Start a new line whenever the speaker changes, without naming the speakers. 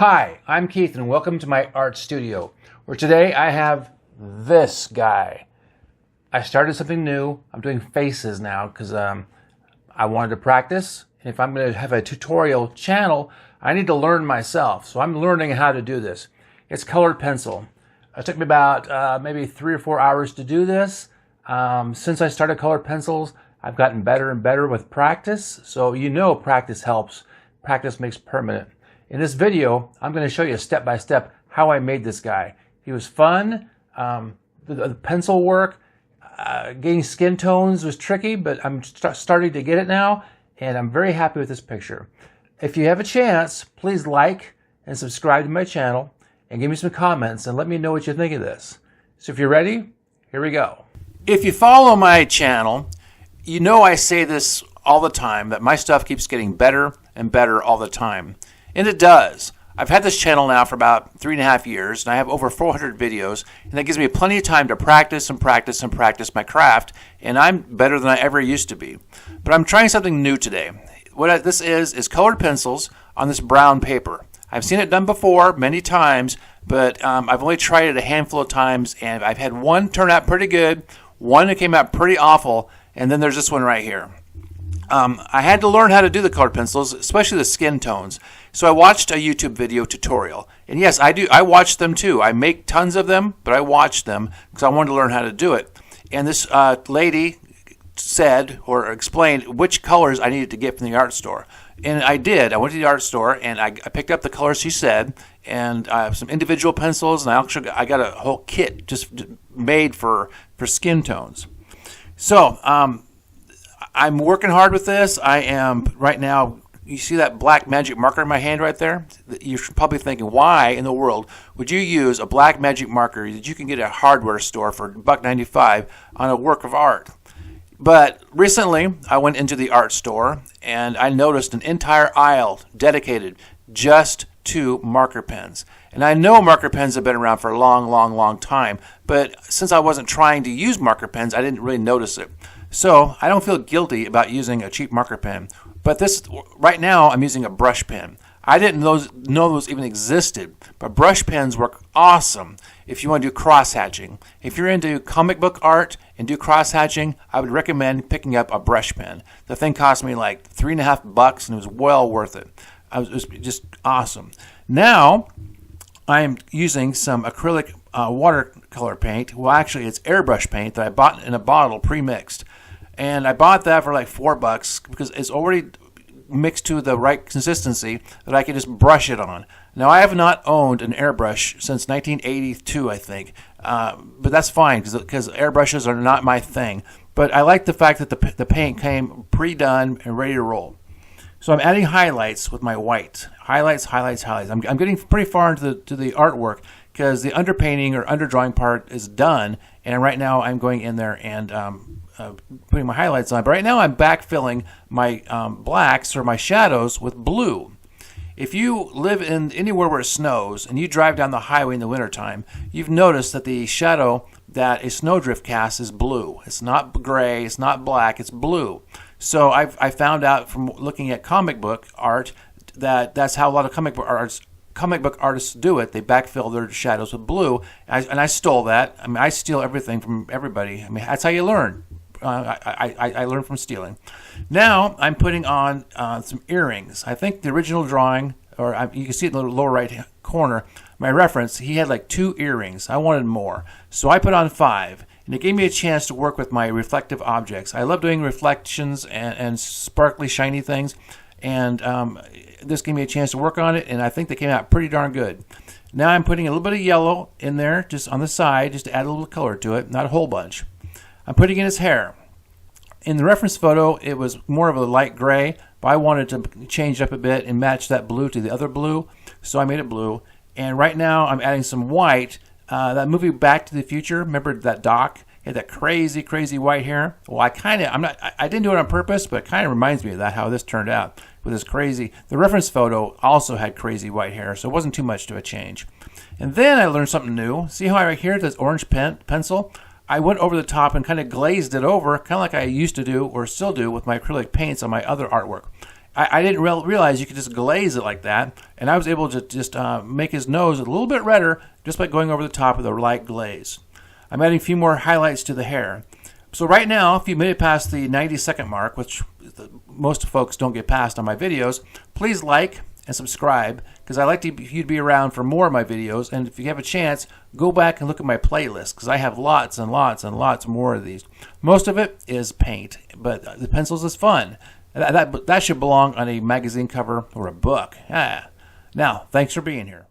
Hi, I'm Keith and welcome to my art studio, where today I have this guy. I started something new. I'm doing faces now because I wanted to practice. And if I'm going to have a tutorial channel, I need to learn myself. So I'm learning how to do this. It's colored pencil. It took me about maybe 3 or 4 hours to do this. Since I started colored pencils, I've gotten better and better with practice. So you know practice helps. Practice makes permanent. In this video, I'm going to show you step by step how I made this guy. He was fun. The pencil work, getting skin tones was tricky, but I'm starting to get it now, and I'm very happy with this picture. If you have a chance, please like and subscribe to my channel and give me some comments and let me know what you think of this. So if you're ready, here we go. If you follow my channel, you know I say this all the time, that my stuff keeps getting better and better all the time. And it does. I've had this channel now for about 3.5 years, and I have over 400 videos, and that gives me plenty of time to practice and practice and practice my craft, and I'm better than I ever used to be. But I'm trying something new today. What this is colored pencils on this brown paper. I've seen it done before many times, but I've only tried it a handful of times, and I've had one turn out pretty good, one that came out pretty awful, and then there's this one right here. I had to learn how to do the colored pencils, especially the skin tones. So I watched a YouTube video tutorial. And yes, I watch them too. I make tons of them, but I watch them because I wanted to learn how to do it. And this lady said or explained which colors I needed to get from the art store. And I did. I went to the art store and I picked up the colors she said, and some individual pencils, and I got a whole kit just made for skin tones. So I'm working hard with this. I am right now. You see that black magic marker in my hand right there? You're probably thinking, why in the world would you use a black magic marker that you can get at a hardware store for $1.95 on a work of art? But recently, I went into the art store and I noticed an entire aisle dedicated just to marker pens. And I know marker pens have been around for a long time, but since I wasn't trying to use marker pens, I didn't really notice it. So I don't feel guilty about using a cheap marker pen. But this, right now, I'm using a brush pen. I didn't know those even existed, but brush pens work awesome if you want to do cross-hatching. If you're into comic book art and do cross-hatching, I would recommend picking up a brush pen. The thing cost me like $3.50, and it was well worth it. It was just awesome. Now, I'm using some acrylic watercolor paint. Well, actually, it's airbrush paint that I bought in a bottle pre-mixed. And I bought that for like $4 because it's already mixed to the right consistency that I can just brush it on. Now, I have not owned an airbrush since 1982, I think. But that's fine because airbrushes are not my thing. But I like the fact that the paint came pre-done and ready to roll. So I'm adding highlights with my white. Highlights. I'm getting pretty far into the artwork because the underpainting or underdrawing part is done. And right now I'm going in there and putting my highlights on. But right now I'm backfilling my blacks or my shadows with blue. If you live in anywhere where it snows and you drive down the highway in the wintertime, you've noticed that the shadow that a snowdrift casts is blue. It's not gray, it's not black, it's blue. So I found out from looking at comic book art that that's how a lot of comic book artists do it. They backfill their shadows with blue, and I stole that. I mean, I steal everything from everybody. I mean, that's how you learn. I learned from stealing. Now I'm putting on some earrings. I think the original drawing, you can see it in the lower right corner, my reference, he had like 2 earrings. I wanted more. So I put on 5. And it gave me a chance to work with my reflective objects. I love doing reflections and sparkly, shiny things. And this gave me a chance to work on it, and I think they came out pretty darn good. Now I'm putting a little bit of yellow in there, just on the side, just to add a little color to it, not a whole bunch. I'm putting in his hair. In the reference photo, it was more of a light gray, but I wanted to change it up a bit and match that blue to the other blue, so I made it blue. And right now I'm adding some white. That movie Back to the Future, remember that Doc? He had that crazy white hair. Well, I didn't do it on purpose, but it kind of reminds me of that, how this turned out with this crazy. The reference photo also had crazy white hair, so it wasn't too much to a change. And then I learned something new. See how right here, this orange pencil? I went over the top and kind of glazed it over, kind of like I used to do or still do with my acrylic paints on my other artwork.
I didn't realize you could just glaze it like that, and I was able to just make his nose a little bit redder just by going over the top with a light glaze. I'm adding a few more highlights to the hair. So right now, if you made it past the 90-second mark, which most folks don't get past on my videos, please like and subscribe, because I like you to be around for more of my videos. And if you have a chance, go back and look at my playlist, because I have lots and lots and lots more of these. Most of it is paint, but the pencils is fun. That should belong on a magazine cover or a book. Now, thanks for being here.